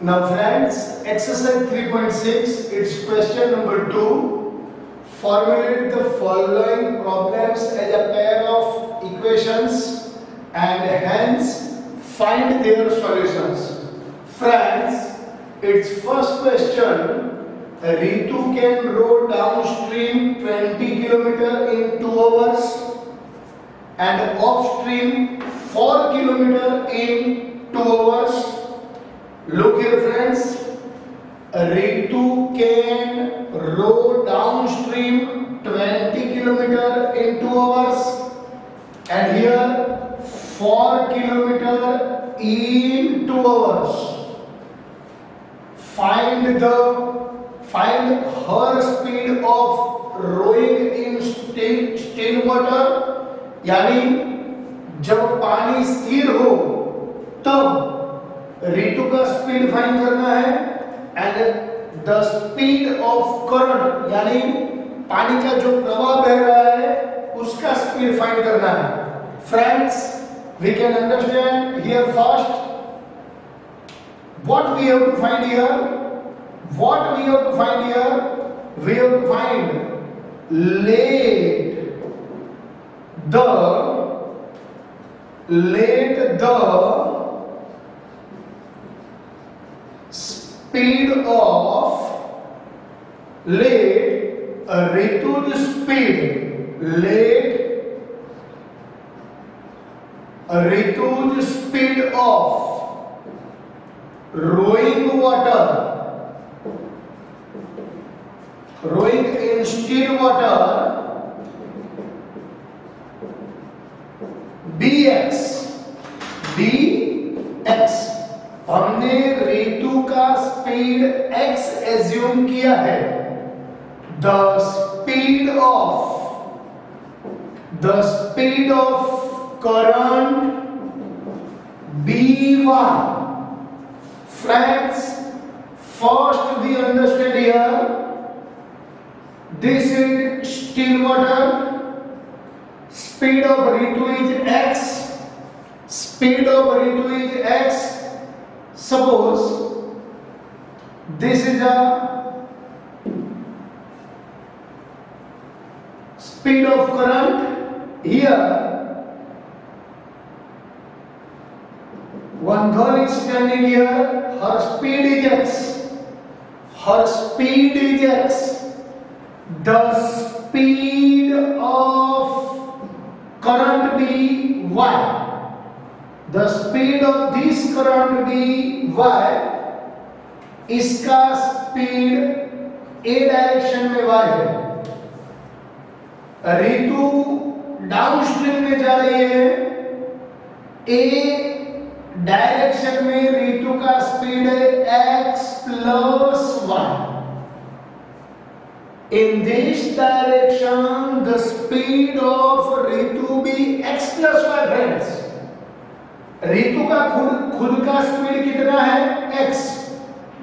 Now friends, exercise 3.6, it's question number 2. Formulate the following problems as a pair of equations and hence find their solutions. Friends, its first question, Ritu can row downstream 20 km in 2 hours and upstream 4 km in 2 hours. Look here friends, Ritu can row downstream 20 km in 2 hours and here 4 km in 2 hours. Find her speed of rowing in still water, यानी जब पानी स्थिर हो तब रितु का speed find करना है and the speed of current यानी पानी का जो प्रवाह बह रहा है उसका स्पीड फाइंड करना है. Friends, we can understand here first what we have to find here. What we have to find here? We have to find let the speed of Ritu's speed Ritu's speed of rowing in still water bx हमने रितु का speed x assume किया है. The speed of current b1. Friends, first we understand here, this is still water, speed of Ritu is x, suppose this is a speed of current. Here one girl is standing here, her speed is x, the speed of current be y, the speed of this current be y, इसका speed a direction में y है. Ritu downstream में जा रही है, a direction में रितु का speed है x plus y. In this direction the speed of Ritu be x plus y. friends, Ritu का खुद का स्पीड कितना है x,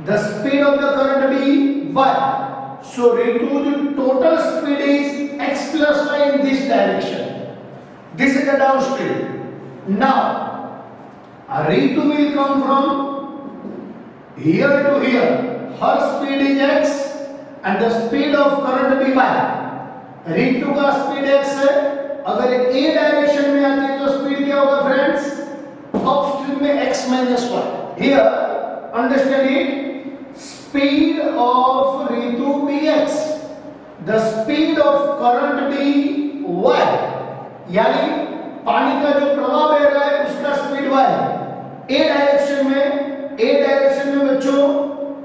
the speed of the current be y, so Ritu's total speed is x plus y in this direction. This is the downstream. Now Ritu will come from here to here, her speed is x and the speed of current be y. Ritu का speed x है, अगर a direction में आती है तो speed क्या होगा friends, upstream में x minus y. Here understand it, speed of Ritu be x, the speed of current be y, यानी पानी का जो प्रवाह बह रहा है उसका स्पीड y है. a डायरेक्शन में बच्चों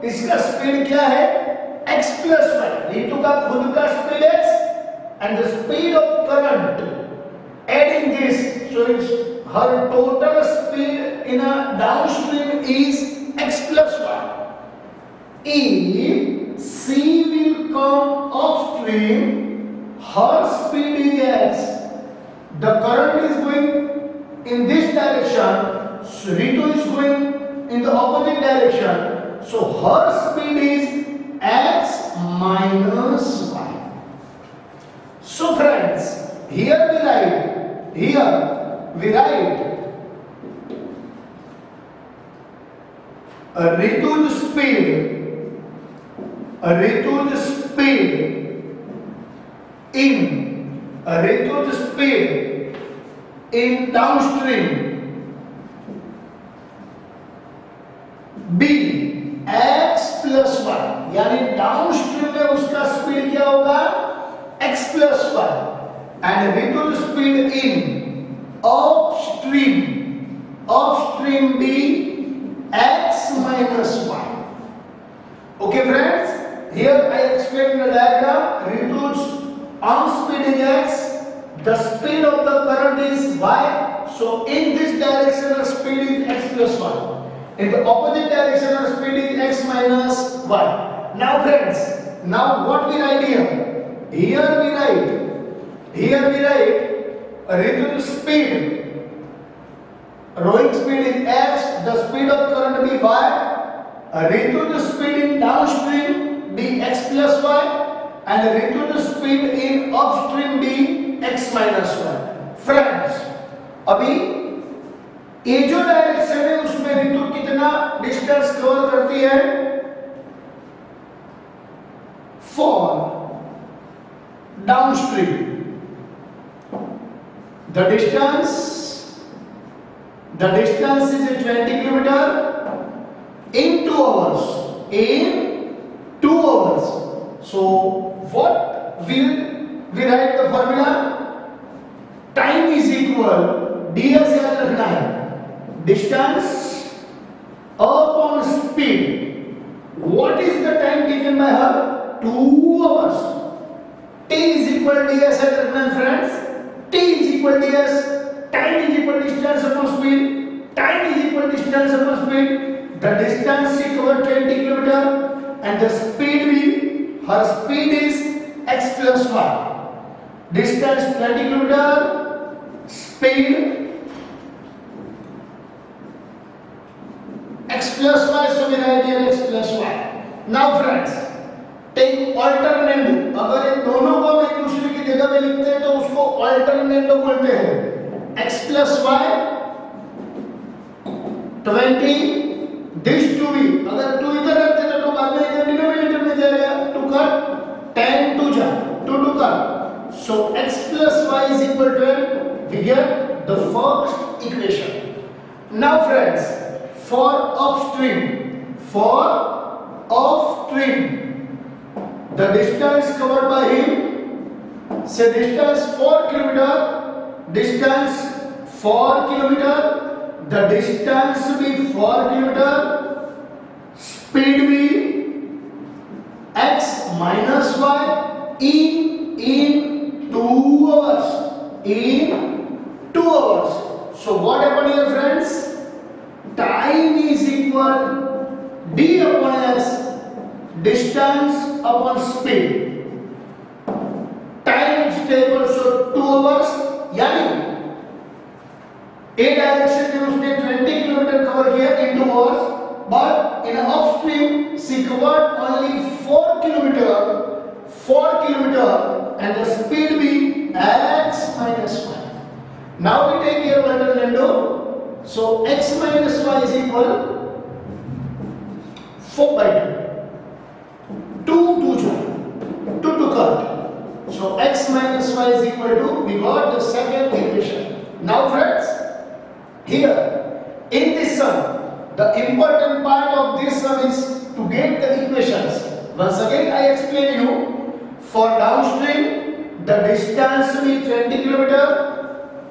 इसका स्पीड क्या है, x plus y. रितु का खुद का speed x and the speed of current, adding this, so it's her total speed in a downstream is x plus y. If c will come upstream, her speed is x, the current is going in this direction, so Ritu is going in the opposite direction, so her speed is x minus y. So friends, here we write Ritu's speed in downstream b x plus y, यानी downstream में उसका speed क्या होगा x plus y, and रितु's speed in upstream b x minus y. Okay friends, here I explained the diagram. Ritu's on speed is x, the speed of the current is y, so in this direction the speed is x plus y, in the opposite direction the speed is x minus y. Now friends, now what we write here we write Ritu's speed, rowing speed is x, the speed of current be y, Ritu's speed in downstream be x plus y, and Ritu's speed in upstream be x minus y. Friends, अभी ये जो direction है उसमें ऋतु कितना distance cover करती है? For downstream, the distance is 20 kilometer in 2 hours. So what will we write the formula? Time is equal, ds याद रखना है, distance upon speed. What is the time taken by her? 2 hours. T is equal ds याद रखना है friends. T is equal ds, time is equal distance upon speed, time is equal distance upon speed. The distance she covered 20 kilometer and the speed her speed is x plus y. Distance 20 kilometer, speed x plus y, so we write here x plus y. Now friends, take alternate. अगर इन दोनों को हम एक दूसरे की जगह पे लिखते हैं तो उसको alternate बोलते हैं. x plus y 20, this 2b, अगर 2 इधर रखते हैं तो बाद में इधर डिनोमिनेटर में जाएगा, 2 कट 10 2 जा 2 2 cut, so x plus y is equal to 12. We get the first equation. Now friends, for upstream, the distance covered by him, say distance 4 kilometer, the distance be 4 kilometer, speed be x minus y in 2 hours. So what happened here friends? Time is equal d upon s, distance upon speed. Time is equal to 2 hours, यानी a direction में उसने 20 kilometre cover किया in 2 hours, but in upstream she covered only 4 kilometer and the speed be x minus y. Now we take here alternate. So x minus y is equal 4 by 2. 2 cut. So x minus y is equal to, we got the second equation. Now friends, here in this sum, the important part of this sum is to get the equations. Once again I explain you, for downstream the distance will be 20 kilometer,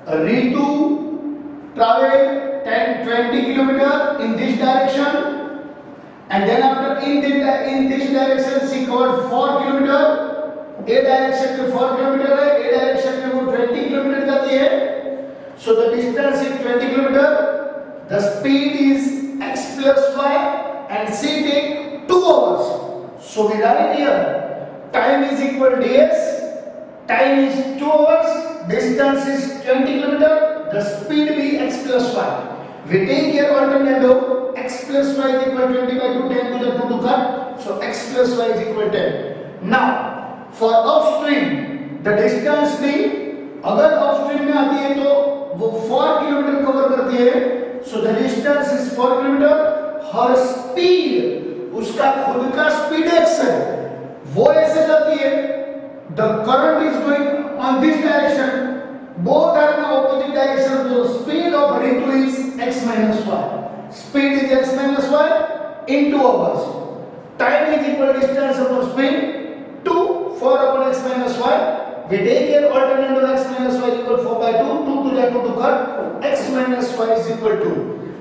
Ritu travel 20 kilometer in this direction, and then after in this direction she covered 4 kilometer. A direction में 4 kilometre है, A direction में वो 20 kilometre जाती है. So the distance is 20 kilometer, the speed is x plus y, and she take 2 hours. So we write here time is equal to ds, time is 2 hours, distance is 20 kilometer, the speed be x plus y. We take here alternate, x plus y is equal to 20 by 2, 10 to the 2 cut, so x plus y is equal to 10. Now for upstream the distance भी अगर upstream में आती है तो वो 4 kilometre cover करती है, so the distance is 4 kilometer, her speed, उसका खुद का स्पीड x है, वो ऐसे चलती है. The current is going on this direction, both are in opposite direction. So speed of Ritu is x minus y. Speed is x minus y into hours. Time is equal distance upon speed 2 4 upon x minus y. We take here alternate of x minus y equal 4 by 2. 2 to the 2 to cut. X minus y is equal to.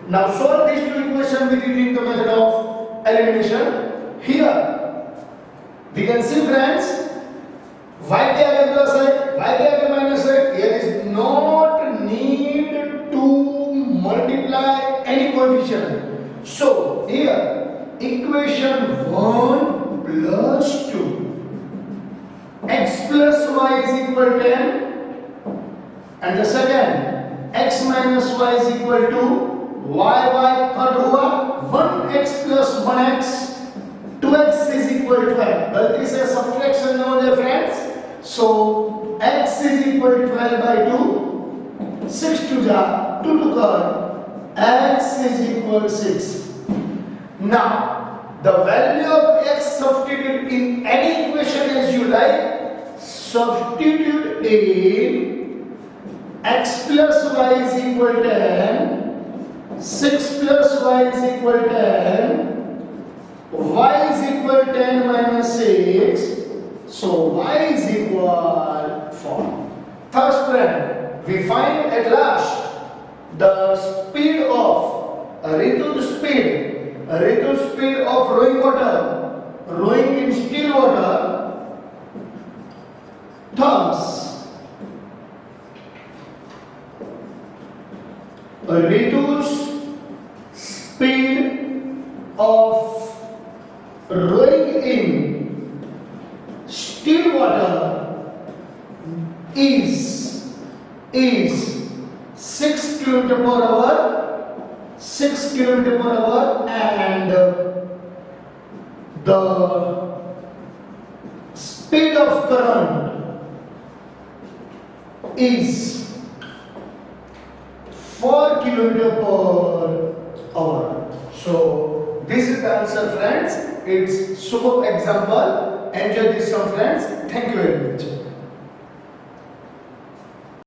Now solve these two equations with using the method of elimination. Here we can see friends, y के आगे plus है, y के आगे minus है. Here is not need to multiply any coefficient. So here equation 1 plus 2, x plus y is equal to 10, and the second x minus y is equal to y cut हुआ 1x plus 1x, 2x is equal to 12. गलती से subtraction न हो जाए friends. So x is equal to 12 by 2, 6 to the 2 to cut, x is equal to 6. Now the value of x substitute in any equation as you like. Substitute in x plus y is equal to 10, 6 plus y is equal to 10, y is equal to 10 minus 6. So y is equal 4. Thus friend, we find at last the speed of Ritu's speed of rowing water, rowing in still water. Thus Ritu's speed of rowing in still water is 6 km per hour, 6 km per hour, and the speed of current is 4 km per hour. So this is the answer friends. It's superb example. Enjoy this some friends. Thank you very much.